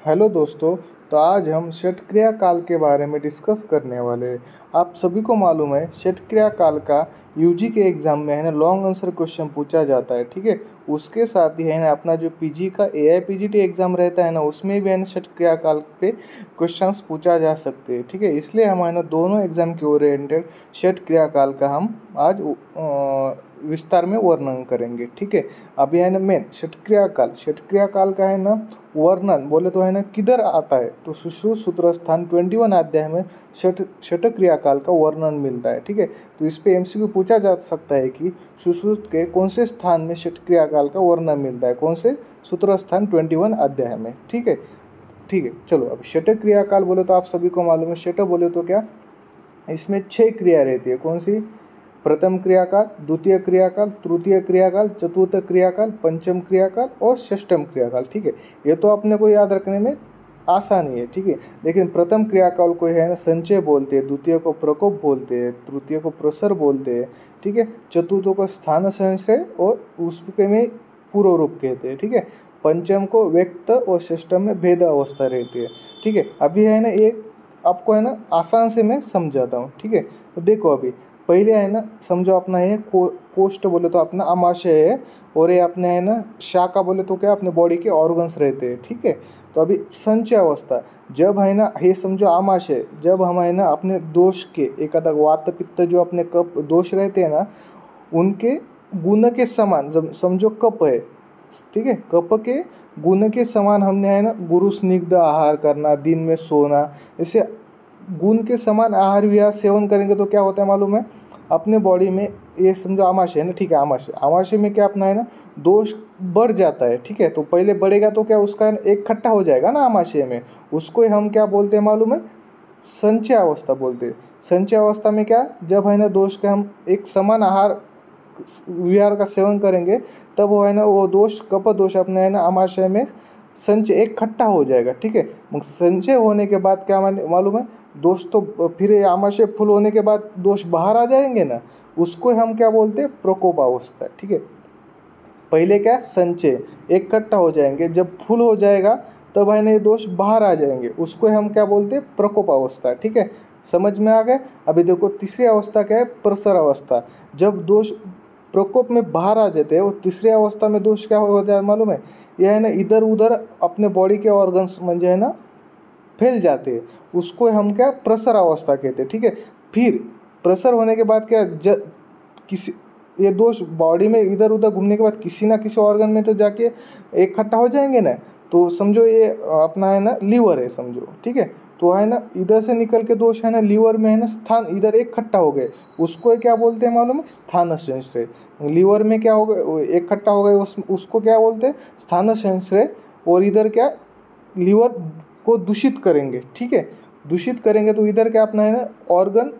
Hello दोस्तों। तो आज हम षटक्रिया काल के बारे में डिस्कस करने वाले हैं। आप सभी को मालूम है षटक्रिया काल का यूजी के एग्ज़ाम में है ना लॉन्ग आंसर क्वेश्चन पूछा जाता है। ठीक है, उसके साथ ही है ना अपना जो पीजी का एआईपीजीटी एग्ज़ाम रहता है ना उसमें भी है ना षटक्रिया काल पे क्वेश्चंस पूछा जा सकते हैं। ठीक है, इसलिए हम है ना दोनों एग्ज़ाम के ओरिएंटेड षटक्रिया काल का हम आज विस्तार में वर्णन करेंगे। ठीक है, अभी है ना मेन षटक्रिया काल का है ना वर्णन बोले तो है ना किधर आता है, तो सुश्रुत सूत्र स्थान 21 अध्याय में षटक्रिया काल का वर्णन मिलता है। ठीक है, तो इस पे एमसीक्यू पूछा जा सकता है कि सुश्रुत के कौन से स्थान में षटक्रिया काल का वर्णन मिलता है, कौन से सूत्र स्थान 21 अध्याय में। ठीक है, चलो अब षटक्रिया काल बोले तो आप सभी को मालूम है, षट बोले तो क्या, इसमें 6 क्रिया रहती है। कौन सी? प्रथम क्रियाकाल, द्वितीय क्रियाकाल, तृतीय क्रियाकाल, चतुर्थ क्रियाकाल, पंचम क्रियाकाल और षष्ठम क्रियाकाल। ठीक है, ये तो अपने को याद रखने में आसानी है। ठीक है, लेकिन प्रथम क्रियाकाल को है ना संचय बोलते हैं, द्वितीय को प्रकोप बोलते हैं, तृतीय को प्रसर बोलते हैं। ठीक है, चतुर्थ को स्थान संश्रय और उसके में पूर्व रूप कहते हैं। ठीक है, पंचम को व्यक्त और षष्ठम में भेद अवस्था रहती है। ठीक है, अभी है ना एक आपको है ना आसान से मैं समझाता हूँ। ठीक है, तो देखो अभी पहले है ना समझो अपना ये कोष्ठ बोले तो अपना आमाशय है, और ये अपने है ना शाखा बोले तो क्या अपने बॉडी के ऑर्गन्स रहते हैं। ठीक है, तो अभी संचय अवस्था जब है ना ये समझो आमाशय, जब हम है ना अपने दोष के एक आधा वात पित्त जो अपने कप दोष रहते हैं ना उनके गुण के समान, जब समझो कप है, ठीक है, कप के गुण के समान हमने है ना गुरु स्निग्ध आहार करना, दिन में सोना, ऐसे गुण के समान आहार विहार सेवन करेंगे तो क्या होता है मालूम है, अपने बॉडी में ये समझो आमाशय है ना, ठीक है, आमाशय में क्या अपना है ना दोष बढ़ जाता है। ठीक है, तो पहले बढ़ेगा तो क्या उसका एक खट्टा हो जाएगा ना आमाशय में, उसको हम क्या बोलते हैं मालूम है, संचय अवस्था बोलते हैं। संचय अवस्था में क्या, जब है ना दोष के हम एक समान आहार विहार का सेवन करेंगे तब वो है ना वो दोष कप दोष अपने है ना आमाशय में संचय एक खट्टा हो जाएगा। ठीक है, संचय होने के बाद क्या मालूम है, दोष तो फिर आमाशय फुल होने के बाद दोष बाहर आ जाएंगे ना, उसको हम क्या बोलते हैं, प्रकोप अवस्था। ठीक है, पहले क्या संचय एक खट्टा हो जाएंगे, जब फुल हो जाएगा तब है ना ये दोष बाहर आ जाएंगे, उसको हम क्या बोलते हैं, प्रकोप अवस्था। ठीक है, समझ में आ गए। अभी देखो तीसरी अवस्था क्या है, प्रसर अवस्था। जब दोष प्रकोप में बाहर आ जाते हैं, वो तीसरी अवस्था में दोष क्या हो जाए मालूम है, यह है ना इधर उधर अपने बॉडी के ऑर्गन्स म्हणजे है ना फैल जाते हैं, उसको हम क्या प्रसर अवस्था कहते हैं। ठीक है, फिर प्रसर होने के बाद क्या किसी ये दोष बॉडी में इधर उधर घूमने के बाद किसी ना किसी ऑर्गन में तो जाके इकट्ठा हो जाएंगे ना, तो समझो ये अपना है ना लीवर है समझो। ठीक है, तो है ना इधर से निकल के दोष है ना लीवर में है ना स्थान इधर इकट्ठा हो गए, उसको क्या बोलते हैं मालूम है, स्थान संश्रय। लीवर में क्या हो गए इकट्ठा हो गए, उसको क्या बोलते हैं, स्थान संश्रय। और इधर क्या लीवर को दूषित करेंगे। ठीक है, दूषित करेंगे तो इधर क्या अपना है ना ऑर्गन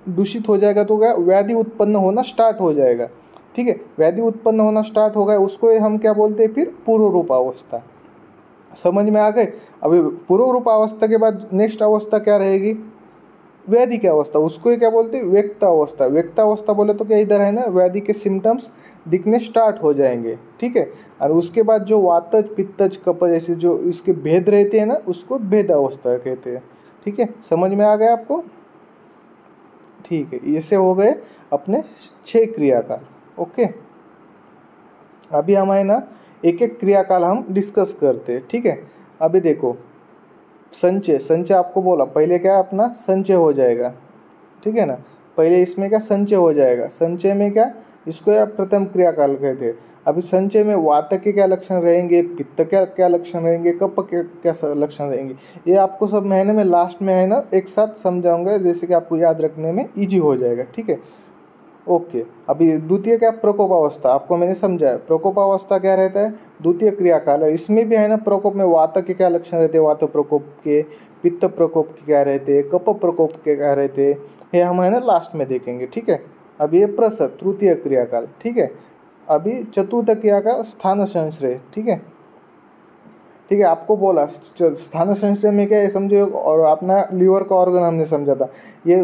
दूषित हो जाएगा, तो क्या व्याधि उत्पन्न होना स्टार्ट हो जाएगा। ठीक है, व्याधि उत्पन्न होना स्टार्ट हो गया, उसको हम क्या बोलते हैं, फिर पूर्व रूप अवस्था। समझ में आ गए। अभी पूर्व रूप अवस्था के बाद नेक्स्ट अवस्था क्या रहेगी, व्याधि की अवस्था, उसको क्या बोलते हैं, व्यक्त अवस्था। व्यक्त अवस्था बोले तो क्या इधर है ना व्याधि के सिम्टम्स दिखने स्टार्ट हो जाएंगे। ठीक है, और उसके बाद जो वातज पित्तज कफ जैसे जो इसके भेद रहते हैं ना उसको भेद अवस्था कहते हैं। ठीक है, समझ में आ गया आपको। ठीक है, ऐसे हो गए अपने 6 क्रियाकाल। ओके, अभी हम है ना एक एक क्रियाकाल हम डिस्कस करते हैं। ठीक है, अभी देखो संचय आपको बोला पहले क्या अपना संचय हो जाएगा। ठीक है ना, पहले इसमें क्या संचय हो जाएगा, संचय में क्या इसको या प्रथम क्रियाकाल कहते हैं। अभी संचय में वात के क्या लक्षण रहेंगे, पित्त के क्या लक्षण रहेंगे, कफ के क्या लक्षण रहेंगे, ये आपको सब महीने में लास्ट में है ना एक साथ समझाऊंगा, जैसे कि आपको याद रखने में इजी हो जाएगा। ठीक है, ओके। अभी द्वितीय क्या प्रकोप अवस्था, आपको मैंने समझाया प्रकोप अवस्था क्या रहता है, द्वितीय क्रियाकाल है। इसमें भी है ना प्रकोप में वात के क्या लक्षण रहते हैं, वात प्रकोप के, पित्त प्रकोप के क्या रहते हैं, कफ प्रकोप के क्या रहते हैं, ये हम है ना लास्ट में देखेंगे। ठीक है, अभी ये प्रसर तृतीय क्रियाकाल। ठीक है, अभी चतुर्थ क्रियाकाल स्थान संश्रय। ठीक है, आपको बोला स्थान संश्रय में क्या है समझो, और अपना लीवर का ऑर्गन हमने समझा था, ये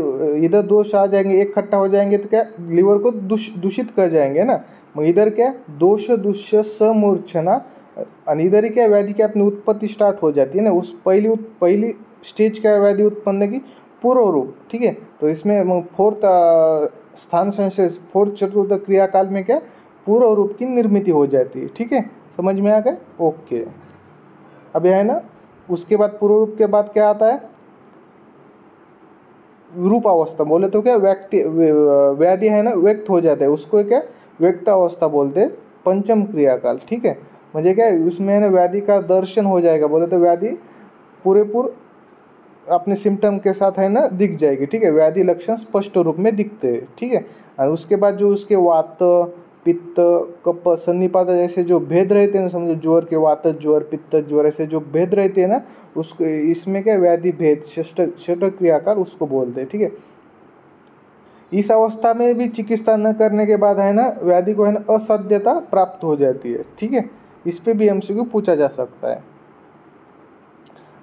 इधर दोष आ जाएंगे इकट्ठा हो जाएंगे तो क्या लीवर को दूषित कर जाएंगे ना, इधर क्या दोष दुष्य समूर्छना आणि इधर ही क्या व्याधि की अपनी उत्पत्ति स्टार्ट हो जाती है ना, उस पहली स्टेज क्या है व्याधि उत्पन्न की, पूर्व रूप, ठीक है। तो इसमें फोर्थ स्थान संशय फोर्थ चतुर्थ क्रियाकाल में क्या पूर्व रूप की निर्मिति हो जाती है, ठीक है। समझ में आ गया, ओके। अब यह है ना, उसके बाद पूर्व रूप के बाद क्या आता है, रूप अवस्था बोले तो क्या व्याधि है ना व्यक्त हो जाता है, उसको क्या व्यक्त अवस्था बोलते हैं, पंचम क्रियाकाल, ठीक है। मुझे क्या उसमें है ना व्याधि का दर्शन हो जाएगा, बोले तो व्याधि पूरे अपने सिम्टम के साथ है ना दिख जाएगी, ठीक है। व्याधि लक्षण स्पष्ट रूप में दिखते हैं, ठीक है। और उसके बाद जो उसके वात पित्त कफ सन्निपात जैसे जो भेद रहते हैं ना, समझो ज्वर के वात ज्वर पित्त ज्वर ऐसे जो भेद रहते हैं ना, उसको इसमें क्या व्याधि भेद षट क्रियाकाल उसको बोलते हैं, ठीक है। इस अवस्था में भी चिकित्सा न करने के बाद है ना व्याधि को है ना असाध्यता प्राप्त हो जाती है, ठीक है। इस पे भी एमसीक्यू पूछा जा सकता है।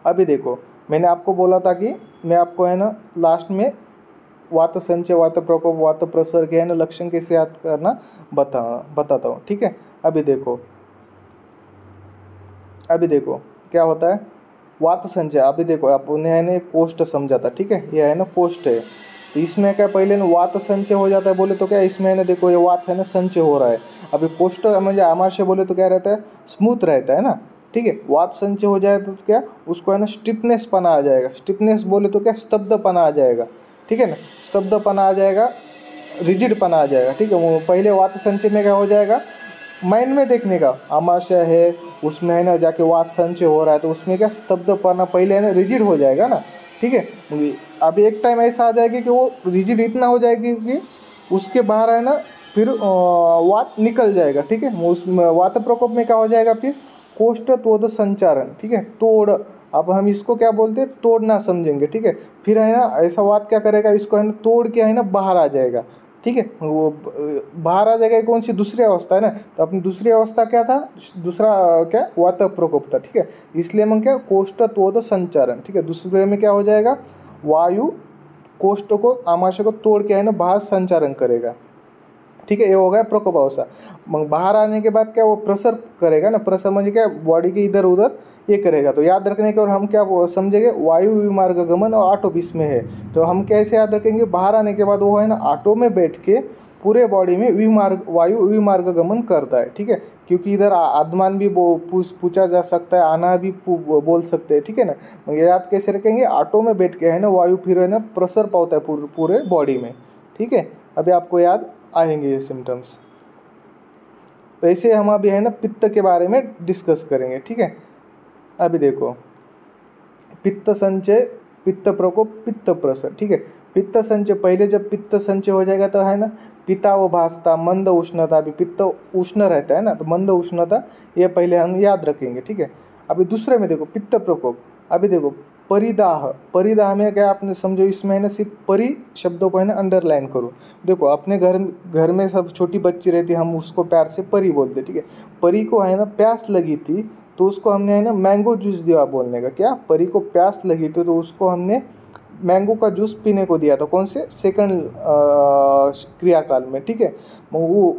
अभी देखो, मैंने आपको बोला था कि मैं आपको है ना लास्ट में वात संचय वात प्रकोप वात प्रसर के है ना लक्षण कैसे याद करना बताता हूँ, ठीक है। अभी देखो क्या होता है वात संचय। अभी देखो आपने है ना कोष्ठ समझा था, ठीक है, यह है ना कोष्ठ है। तो इसमें क्या पहले ना वात संचय हो जाता है, बोले तो क्या इसमें है ना देखो ये वात है ना संचय हो रहा है। अभी कोष्ठ म्हणजे आमाशय बोले तो क्या रहता है, स्मूथ रहता है ना, ठीक है। वात संचय हो जाए तो क्या उसको है ना स्टिफनेस पना आ जाएगा, स्टिफनेस बोले तो क्या स्तब्धपना आ जाएगा, ठीक है ना, स्तब्धपना आ जाएगा, रिजिड पना आ जाएगा, ठीक है। वो पहले वात संचय में क्या हो जाएगा, माइंड में देखने का आमाशय है उसमें है ना जाके वात संचय हो रहा है, तो उसमें क्या स्तब्धपना पहले है ना रिजिड हो जाएगा ना, ठीक है। अभी एक टाइम ऐसा आ जाएगा कि वो रिजिड इतना हो जाएगी कि उसके बाहर है ना फिर वात निकल जाएगा, ठीक है। उसमें वात प्रकोप में क्या हो जाएगा फिर कोष्ठ तोड़ संचारण, ठीक है, तोड़। अब हम इसको क्या बोलते हैं, तोड़ना समझेंगे, ठीक है। फिर है ना ऐसा वात क्या करेगा, इसको है ना तोड़ के है ना बाहर आ जाएगा, ठीक है। वो बाहर आ जाएगा, कौन सी दूसरी अवस्था है ना, तो अपनी दूसरी अवस्था क्या था, दूसरा क्या वात प्रकोप था, ठीक है। इसलिए हम क्या कोष्ठ तोड़ संचारण, ठीक है। दूसरे में क्या हो जाएगा, वायु कोष्ठ को आमाशय को तोड़ के है ना बाहर संचारण करेगा, ठीक है। ये हो गया प्रकोप अवस्था। मग बाहर आने के बाद क्या वो प्रसर करेगा ना, प्रसर म्हणजे क्या बॉडी के इधर उधर ये करेगा। तो याद रखने के और हम क्या समझेंगे, वायु विमार्ग गमन और ऑटो इसमें है, तो हम कैसे याद रखेंगे, बाहर आने के बाद वो है ना ऑटो में बैठ के पूरे बॉडी में वायु विमार्ग गमन करता है, ठीक है। क्योंकि इधर आदमान भी पूछा जा सकता है, आना भी बोल सकते हैं, ठीक है ना। मग याद कैसे रखेंगे, ऑटो में बैठ के है ना वायु फिर है ना प्रसर पाता है पूरे बॉडी में, ठीक है। अभी आपको याद आएंगे ये सिम्टम्स। वैसे हम अभी है ना पित्त के बारे में डिस्कस करेंगे, ठीक है। अभी देखो पित्त संचय पित्त प्रकोप पित्त प्रसर, ठीक है। पित्त संचय पहले जब पित्त संचय हो जाएगा तो है ना पिता व भासता मंद उष्णता, अभी पित्त उष्ण रहता है ना, तो मंद उष्णता ये पहले हम याद रखेंगे, ठीक है। अभी दूसरे में देखो पित्त प्रकोप। अभी देखो परिदाह में क्या आपने समझो, इसमें है ना सिर्फ परि शब्दों को है ना अंडरलाइन करो। देखो अपने घर में सब छोटी बच्ची रहती है, हम उसको प्यार से परी बोलते, ठीक है। परी को है ना प्यास लगी थी तो उसको हमने है ना मैंगो जूस दिया बोलने का, क्या परी को प्यास लगी थी तो उसको हमने मैंगो का जूस पीने को दिया था, कौन से सेकंड क्रियाकाल में, ठीक है। वो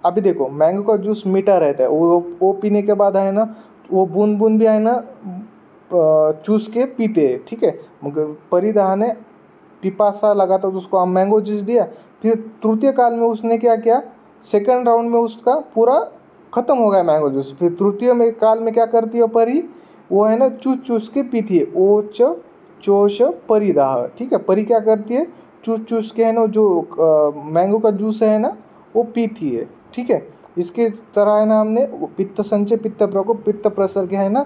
अभी देखो मैंगो का जूस मीठा रहता है, वो पीने के बाद है ना वो बूंद बूंद भी है ना चूस के पीते हैं, ठीक है। मगर परिदाह ने पिपासा लगा तो उसको हम मैंगो जूस दिया, फिर तृतीय काल में उसने क्या किया, सेकंड राउंड में उसका पूरा खत्म हो गया मैंगो जूस। फिर तृतीय में काल में क्या करती है परी, वो है ना चूस चूस के पीती है, ओच चोष परिदाह, ठीक है। परी क्या करती है, चूस चूस के है ना जो मैंगो का जूस है ना वो पीती है, ठीक है। इसके तरह है ना हमने पित्त संचय पित्त प्रकोप पित्त प्रसर के है ना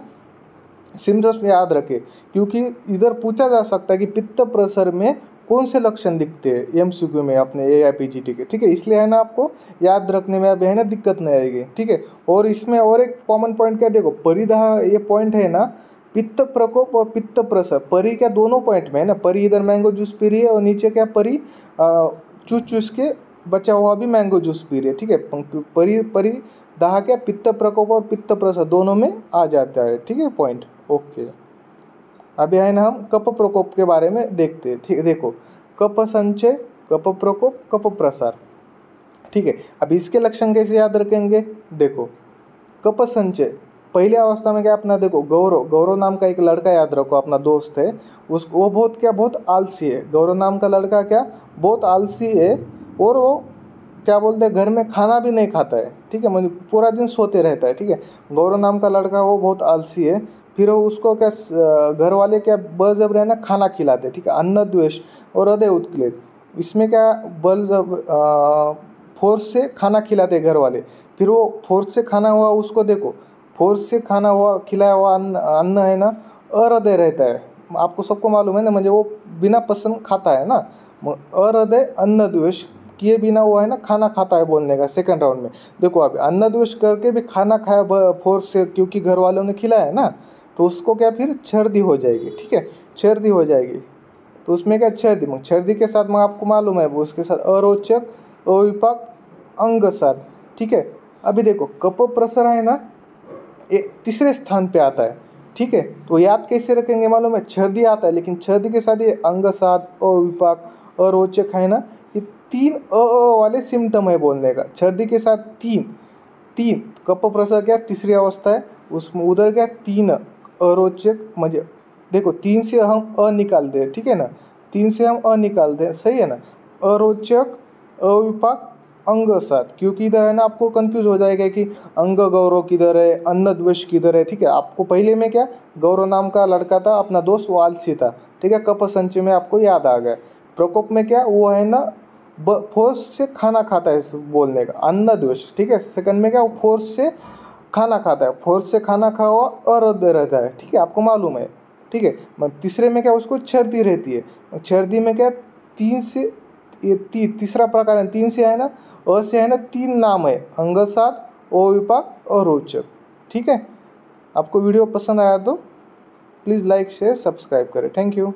सिम्टम्स में याद रखें, क्योंकि इधर पूछा जा सकता है कि पित्त प्रसर में कौन से लक्षण दिखते हैं एमसीक्यू में अपने AIPGT के, ठीक है। इसलिए है ना आपको याद रखने में अभी है ना दिक्कत नहीं आएगी, ठीक है। और इसमें और एक कॉमन पॉइंट क्या देखो, परिदाह ये पॉइंट है ना पित्त प्रकोप और पित्त प्रसर, परी क्या दोनों पॉइंट में है ना, परी इधर मैंगो जूस पी रही है और नीचे क्या परी चूस चूस के बचा हुआ भी मैंगो जूस पी रही है, ठीक है। परी दाह क्या पित्त प्रकोप और पित्त प्रसर दोनों में आ जाता है, ठीक है पॉइंट, ओके। अभी है ना हम कफ प्रकोप के बारे में देखते हैं, ठीक है। देखो कफ संचय कफ प्रकोप कफ प्रसार, ठीक है। अब इसके लक्षण कैसे याद रखेंगे, देखो कफ संचय पहली अवस्था में क्या अपना देखो, गौरव नाम का एक लड़का याद रखो, अपना दोस्त है, वो बहुत आलसी है। गौरव नाम का लड़का क्या बहुत आलसी है, और वो क्या बोलते हैं घर में खाना भी नहीं खाता है, ठीक है, मतलब पूरा दिन सोते रहता है, ठीक है। गौरव नाम का लड़का वो बहुत आलसी है। फिर वो उसको क्या घर वाले क्या बलजबरी है ना खाना खिलाते, ठीक है। अन्न द्वेष और हृदय उत्कलेश, इसमें क्या फोर्स से खाना खिलाते घर वाले। फिर वो फोर्स से खाना हुआ उसको देखो, फोर्स से खाना हुआ खिलाया हुआ अन्न है ना अहृदय रहता है। आपको सबको मालूम है ना, म्हणजे वो बिना पसंद खाता है ना। अहृदय अन्न द्वेष किए बिना वो है ना खाना खाता है बोलने का सेकंड राउंड में। देखो अभी अन्न द्वेष करके भी खाना खाया फोर्स से, क्योंकि घर वालों ने खिलाया है ना, तो उसको क्या फिर छर्दी हो जाएगी, ठीक है, छर्दी हो जाएगी। तो उसमें क्या छर्दी के साथ में आपको मालूम है वो उसके साथ अरोचक, अविपाक, अंगसाद, ठीक है। अभी देखो कप प्रसर है ना ये तीसरे स्थान पे आता है, ठीक है। तो याद कैसे रखेंगे मालूम है, छर्दी आता है, लेकिन छर्दी के साथ ये अंगसाद, अविपाक, अरोचक है ना, ये तीन वाले सिम्टम है बोलने का। छर्दी के साथ तीन तीन कप प्रसर क्या तीसरी अवस्था है, उसमें उधर क्या तीन अरोचक, म्हणजे देखो 3 से हम अ निकालते हैं, ठीक है ना, 3 से हम अ निकालते हैं, सही है ना। अरोचक, अविपाक, अंगसाद, क्योंकि इधर है ना आपको कंफ्यूज हो जाएगा कि अंग गौरव किधर है, अन्न द्वेष किधर है, ठीक है। आपको पहले में क्या गौरव नाम का लड़का था, अपना दोस्त वो आलसी था, ठीक है, कप संचय में आपको याद आ गया। प्रकोप में क्या वो है ना फोर्स से खाना खाता है बोलने का, अन्न द्वेष, ठीक है। सेकंड में क्या वो फोर्स से खाना खाता है, फोर्स से खाना खा हुआ अहृदय रहता है, ठीक है, आपको मालूम है, ठीक है। तीसरे में क्या उसको छर्दी रहती है, छर्दी में क्या 3 से ये तीसरा प्रकार है, 3 से है ना, अ से है ना 3 नाम है, अंगसाद, अविपाक और रोचक, ठीक है। आपको वीडियो पसंद आया तो प्लीज़ लाइक शेयर सब्सक्राइब करें। Thank you.